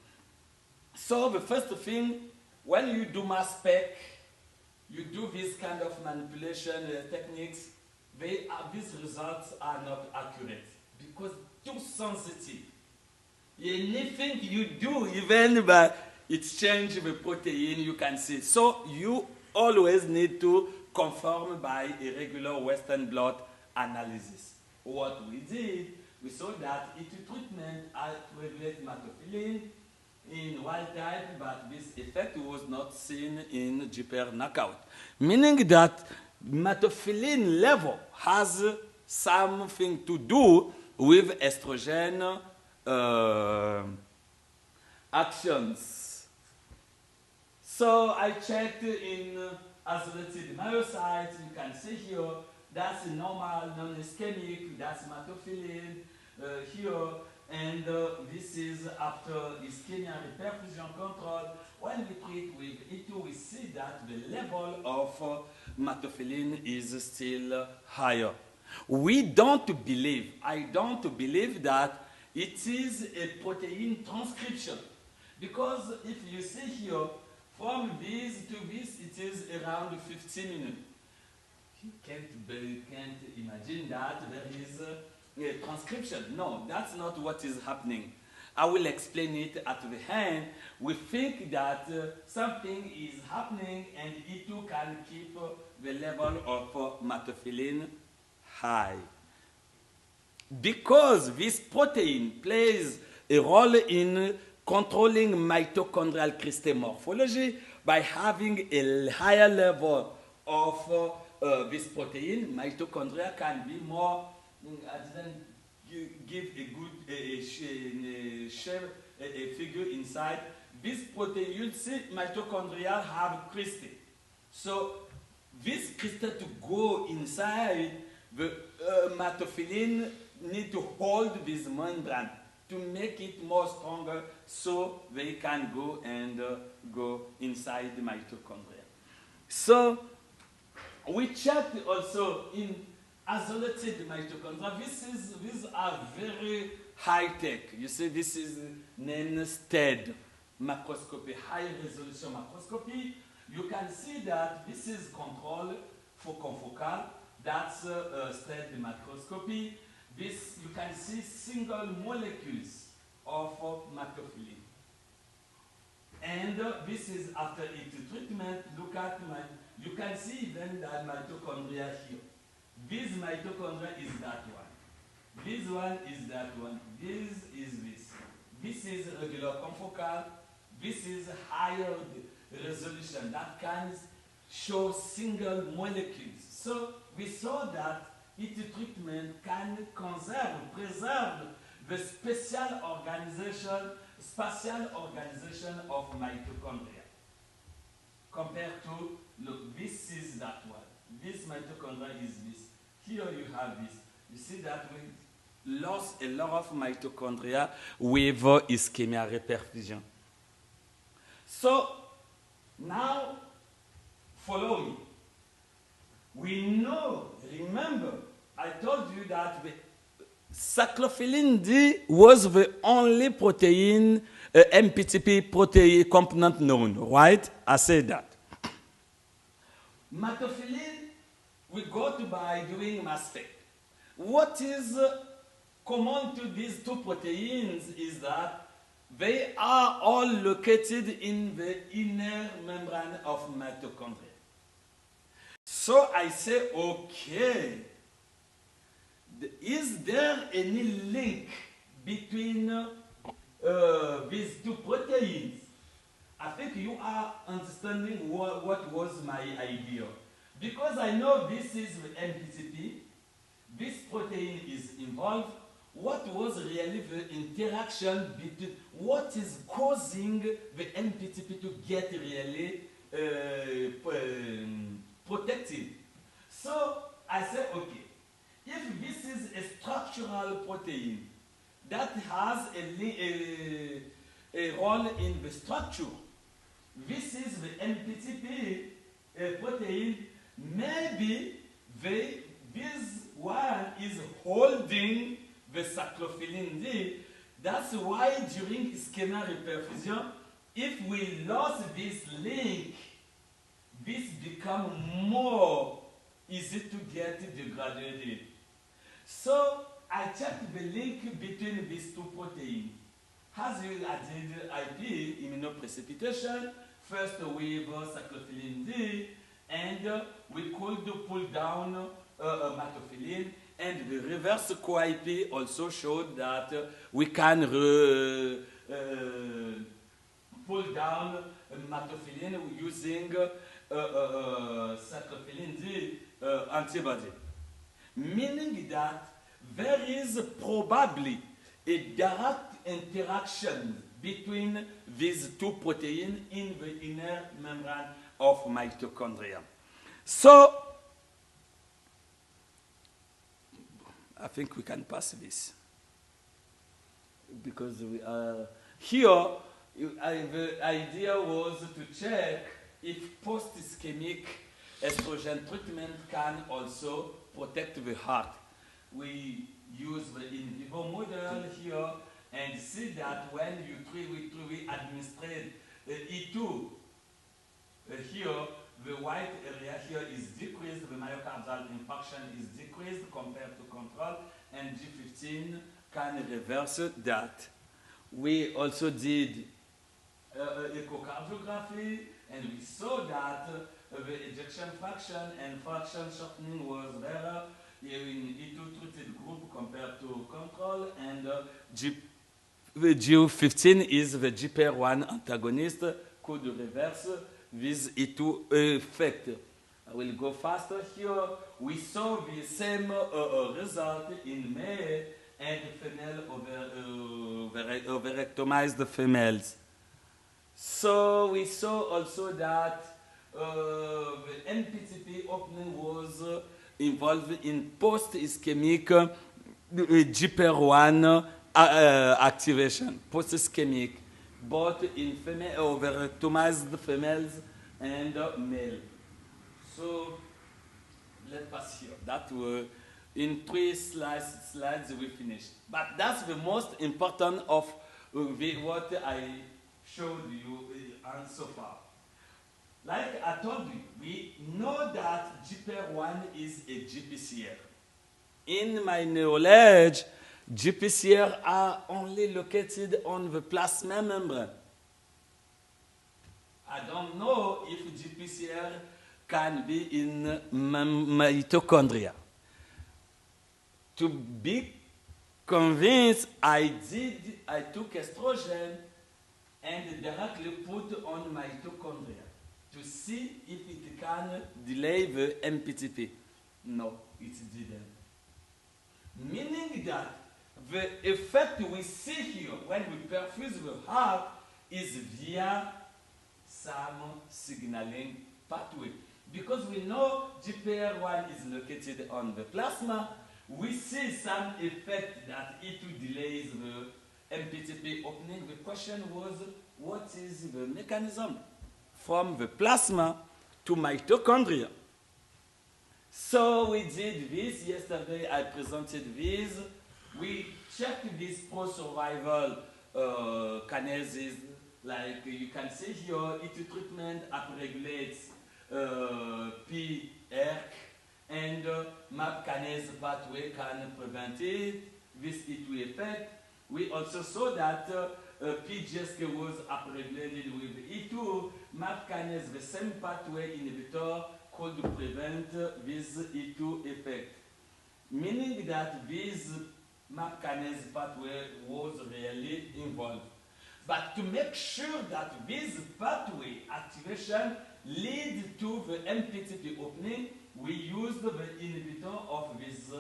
So the first thing, when you do mass spec, you do this kind of manipulation techniques, these results are not accurate because too sensitive. Anything you do, even by it changes the protein, you can see. So you always need to confirm by a regular Western blot analysis. What we did, we saw that E2 treatment regulates matophilin in wild type, but this effect was not seen in GPR knockout. Meaning that matophilin level has something to do with estrogen actions. So I checked in isolated myocytes. You can see here That's normal, non-ischemic, that's matophilin here, and this is after ischemia reperfusion control. When we treat with E2, we see that the level of matophilin is still higher. We don't believe, I don't believe that it is a protein transcription. Because if you see here, from this to this, it is around 15 minutes. You can't imagine that there is a transcription. No, that's not what is happening. I will explain it at the end. We think that something is happening and E2 can keep the level of matophilin high. Because this protein plays a role in controlling mitochondrial crystal morphology by having a higher level of this protein, mitochondria can be more, give a good shape, a figure inside. This protein, you see mitochondria have crystal. So this crystal to go inside, the matophilin need to hold this membrane to make it more stronger so they can go and go inside the mitochondria. So we checked also in isolated mitochondria. These are very high tech. You see, this is named STED macroscopy, high resolution macroscopy. You can see that this is control for confocal. That's STED macroscopy. This, you can see single molecules of matophilin. And this is after ET treatment. Look at you can see even that mitochondria here. This mitochondria is that one. This one is that one. This is this. This is regular confocal. This is higher resolution that can show single molecules. So we saw that ET treatment can preserve the spatial organization of mitochondria. Compared to, look, this is that one. This mitochondria is this. Here you have this. You see that we lost a lot of mitochondria with ischemia reperfusion. So now, follow me. We know, remember, I told you that the cyclophilin D was the only protein, MPTP protein component known, right? I said that. Matophilin, we got by doing mass spec. What is common to these two proteins is that they are all located in the inner membrane of mitochondria. So I say, okay, is there any link between these two proteins? I think you are understanding what was my idea. Because I know this is the MPTP, this protein is involved. What was really the interaction between, what is causing the MPTP to get really protected? So I said, okay, if this is a structural protein that has a role in the structure, this is the MPTP protein, maybe this one is holding the cyclophilin D. That's why during ischemia reperfusion, if we lost this link, this becomes more easy to get degraded. So I checked the link between these two proteins. As you did IP, immunoprecipitation, first with cyclophilin D, and we could pull down matophilin, and the reverse co-IP also showed that we can pull down matophilin using cyclophilin D antibody. Meaning that there is probably a direct interaction between these two proteins in the inner membrane of mitochondria. So, I think we can pass this. Because we are here, the idea was to check if post-ischemic estrogen treatment can also protect the heart. We use the in vivo model here and see that when you we administrate E2 here, the white area here is decreased, the myocardial infarction is decreased compared to control, and G15 can reverse that. We also did echocardiography, and we saw that the ejection fraction and fraction shortening was better in E2 treated group compared to control, and the G15 is the GPR1 antagonist, could reverse this E2 effect. I will go faster here. We saw the same result in male and female overectomized females. So we saw also that the NPTP opening was involved in post-ischemic GPR1 activation, post-ischemic, both in female overectomized females and male. So let's pass here. That were in 3 slides we finished. But that's the most important of what I showed you so far. Like I told you, we know that GPR1 is a GPCR. In my knowledge, GPCR are only located on the plasma membrane. I don't know if GPCR can be in mitochondria. To be convinced, I took estrogen and directly put on mitochondria to see if it can delay the MPTP. No, it didn't. Meaning that the effect we see here when we perfuse the heart is via some signaling pathway. Because we know GPR1 is located on the plasma, we see some effect that E2 delays the MPTP opening. The question was, what is the mechanism from the plasma to mitochondria? So we did this. Yesterday I presented this. We checked this pro-survival kinases. Like you can see here, E2 treatment upregulates PERK, and MAP kinase pathway can prevent it, this E2 effect. We also saw that PGSK was upregulated with E2. MAP kinase, the same pathway inhibitor, could prevent this E2 effect. Meaning that this MAP kinase pathway was really involved. But to make sure that this pathway activation leads to the MPTP opening, we used the inhibitor of this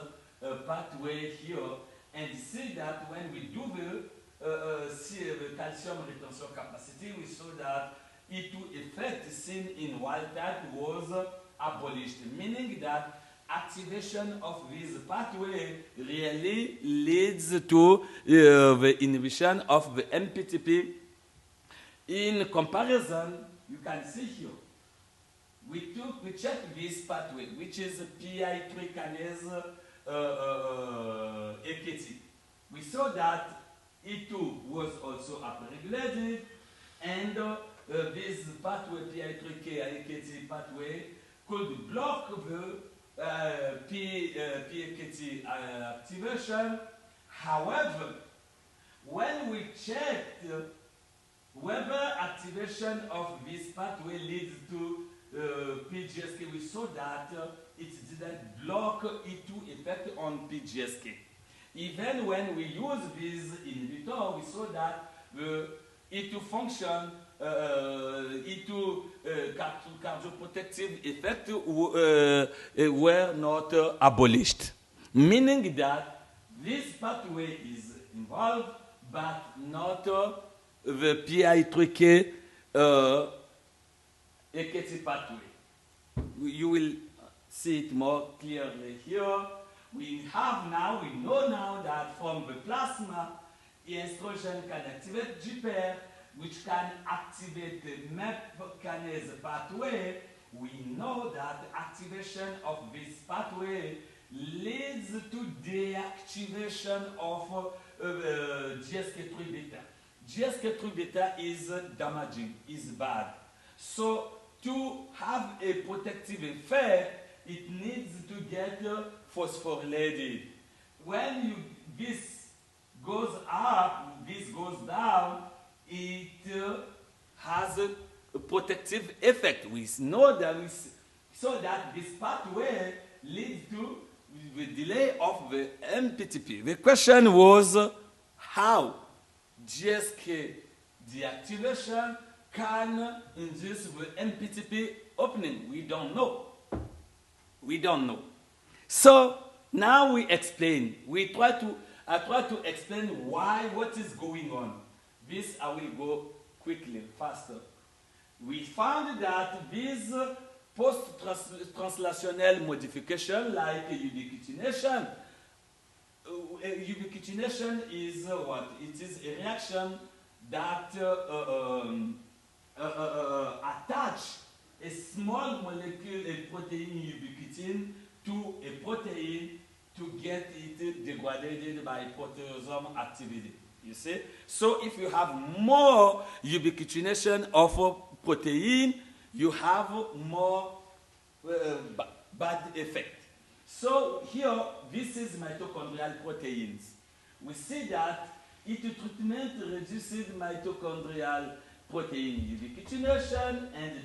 pathway here, and see that when we do the calcium retention capacity, we saw that E2 effect seen in wild type was abolished, meaning that activation of this pathway really leads to the inhibition of the MPTP. In comparison, you can see here, we checked this pathway, which is PI3 kinase AKT. We saw that E2 was also upregulated, and this pathway, PI3K AKT pathway, could block the PAKT activation. However, when we checked whether activation of this pathway leads to PGSK, we saw that it didn't block E2 effect on PGSK. Even when we use this inhibitor, we saw that the E2 function, E2 cardioprotective effect were not abolished. Meaning that this pathway is involved, but not the PI3K AKT pathway. You will see it more clearly here. we know now that from the plasma, estrogen can activate GPR, which can activate the MEP kinase pathway. We know that activation of this pathway leads to deactivation of GSK3 beta. GSK3 beta is damaging, is bad. So to have a protective effect, it needs to get phosphorylated. When this goes up, this goes down, it has a protective effect. We know that so that this pathway leads to the delay of the MPTP. The question was how GSK deactivation can induce the MPTP opening. We don't know. We don't know. So now we explain. I try to explain what is going on. This I will go quickly, faster. We found that these post-translational modification like ubiquitination, ubiquitination is what? It is a reaction that attach a small molecule, a protein ubiquitin, to a protein to get it degraded by proteasome activity. You see? So if you have more ubiquitination of a protein, you have more bad effect. So here, this is mitochondrial proteins. We see that treatment reduces mitochondrial protein ubiquitination, and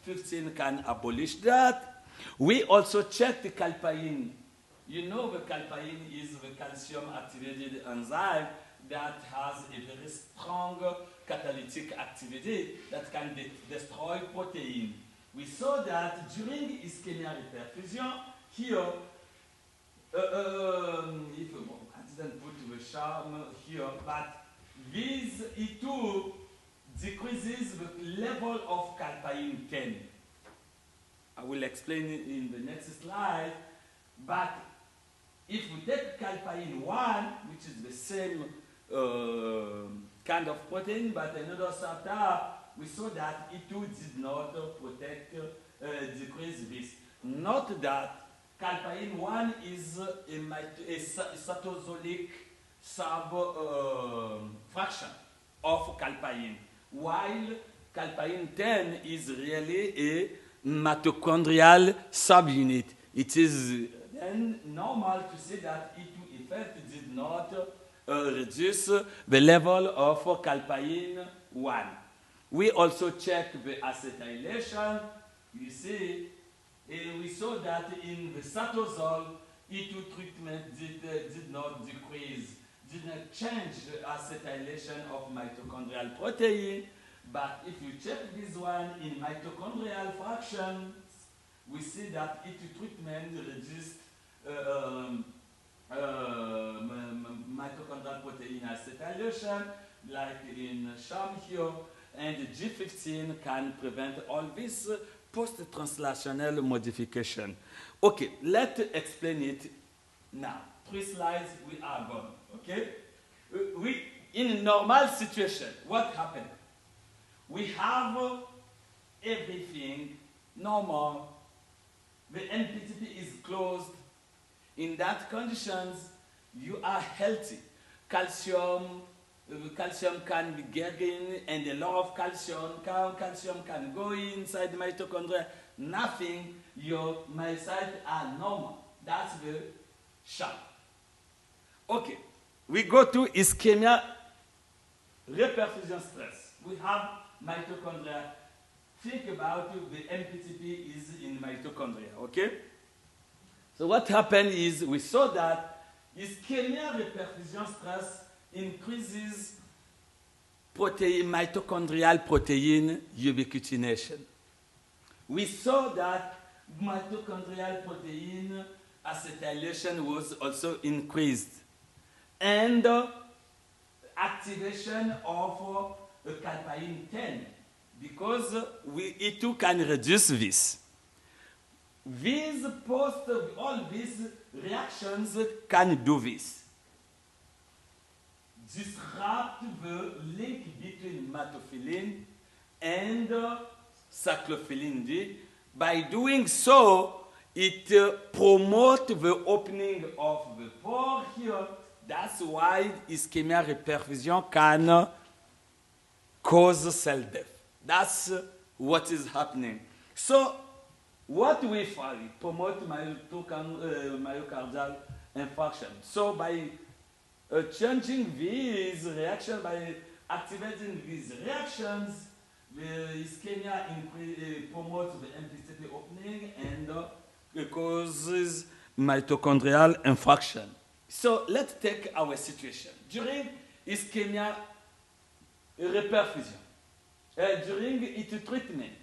G15 can abolish that. We also check the calpain. You know the calpain is the calcium activated enzyme that has a very strong catalytic activity that can destroy protein. We saw that during ischemia reperfusion, here, I didn't put the charm here, but this E2 decreases the level of calpain 10. I will explain it in the next slide, but if we take calpain 1, which is the same kind of protein, but another startup, we saw that E2 did not decrease this. Note that calpain 1 is a cytosolic fraction of calpain, while calpain 10 is really a mitochondrial subunit. It is then normal to say that E2 effect did not reduce the level of calpain 1. We also check the acetylation. You see, we saw that in the cytosol, E2 treatment did not decrease, did not change the acetylation of mitochondrial protein. But if you check this one in mitochondrial fractions, we see that E2 treatment reduced mitochondrial protein acetylation, like in sham here, and G15 can prevent all this post-translational modification. Okay, let's explain it now. 3 slides, we are gone, okay? In a normal situation, what happened? We have everything normal. The MPTP is closed. In that conditions, you are healthy. Calcium can be getting, and a lot of calcium can go inside the mitochondria. Nothing, your myocytes are normal. That's the shot. Okay, we go to ischemia reperfusion stress. We have mitochondria. Think about the MPTP is in mitochondria, okay? So what happened is we saw that ischemia reperfusion stress increases mitochondrial protein ubiquitination. We saw that mitochondrial protein acetylation was also increased, and activation of calpain 10, because E2 can reduce this. All this reactions can do this. Disrupt the link between matophilin and cyclophilin D. By doing so, it promotes the opening of the pore here. That's why ischemia reperfusion can cause cell death. That's what is happening. So, what we find promote myocardial infarction. So, by changing these reactions, by activating these reactions, the ischemia promotes the MPCP opening and causes mitochondrial infarction. So let's take our situation. During ischemia reperfusion, during its treatment,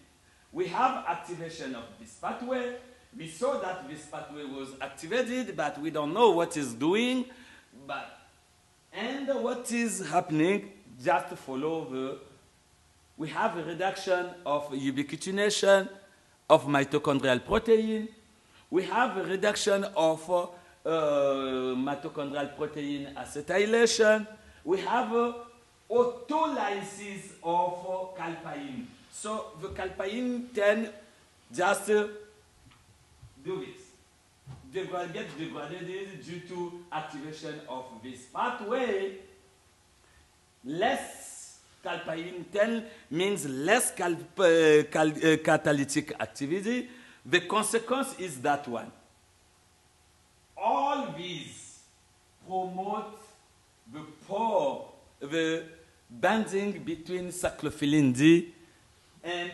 we have activation of this pathway. We saw that this pathway was activated, but we don't know what it's doing. And what is happening, just to follow we have a reduction of ubiquitination of mitochondrial protein. We have a reduction of mitochondrial protein acetylation. We have autolysis of calpain. So the calpain can just do this. Get degraded due to activation of this pathway. Less calpain 10 means less catalytic activity. The consequence is that one. All these promote the binding between cyclophilin D and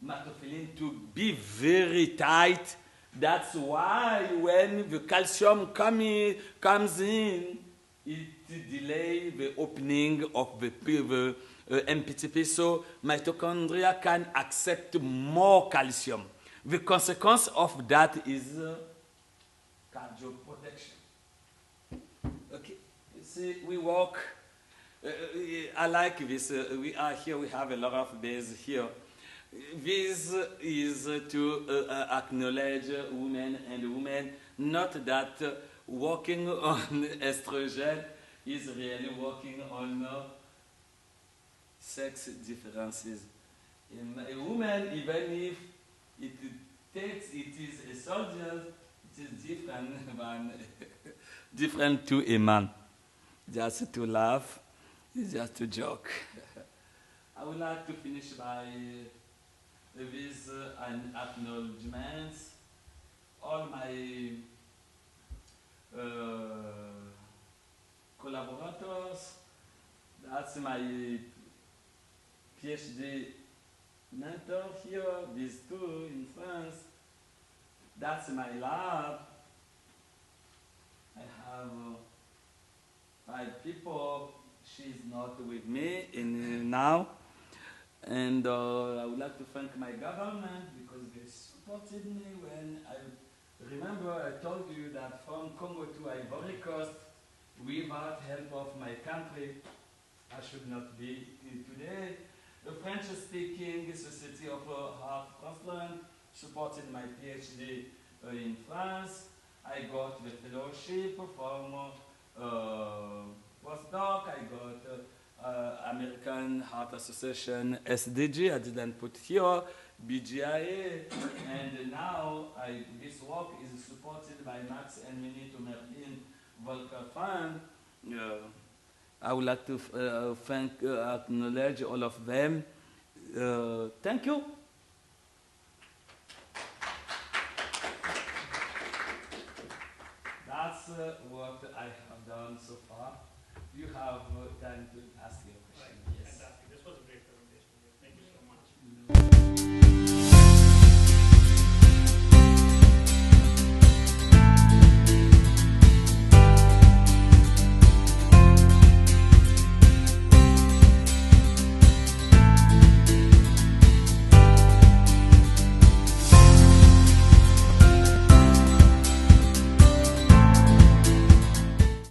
matophilin to be very tight. That's why when the calcium comes in, it delays the opening of the MPTP, so mitochondria can accept more calcium. The consequence of that is cardioprotection. Okay, see, we work. I like this. We are here. We have a lot of days here. This is to acknowledge women and women, not that working on estrogen is really working on sex differences. In a woman, even if it is a soldier, it is different to a man. Just to laugh, just to joke. I would like to finish by with an acknowledgement. All my collaborators, that's my PhD mentor here, these two in France. That's my lab. I have 5 people. She's not with me now. And I would like to thank my government because they supported me when remember I told you that from Congo to Ivory Coast, without help of my country, I should not be today. The French-speaking Society of Heart Transplant supported my PhD in France. I got the fellowship from postdoc. I got American Heart Association SDG. I didn't put here BGIA, and now this work is supported by Max and Mini to Merlin Volker Fund. I would like to acknowledge all of them. Thank you. That's what I have done so far. You have time to ask your question. Right. Yes. Fantastic. This was a great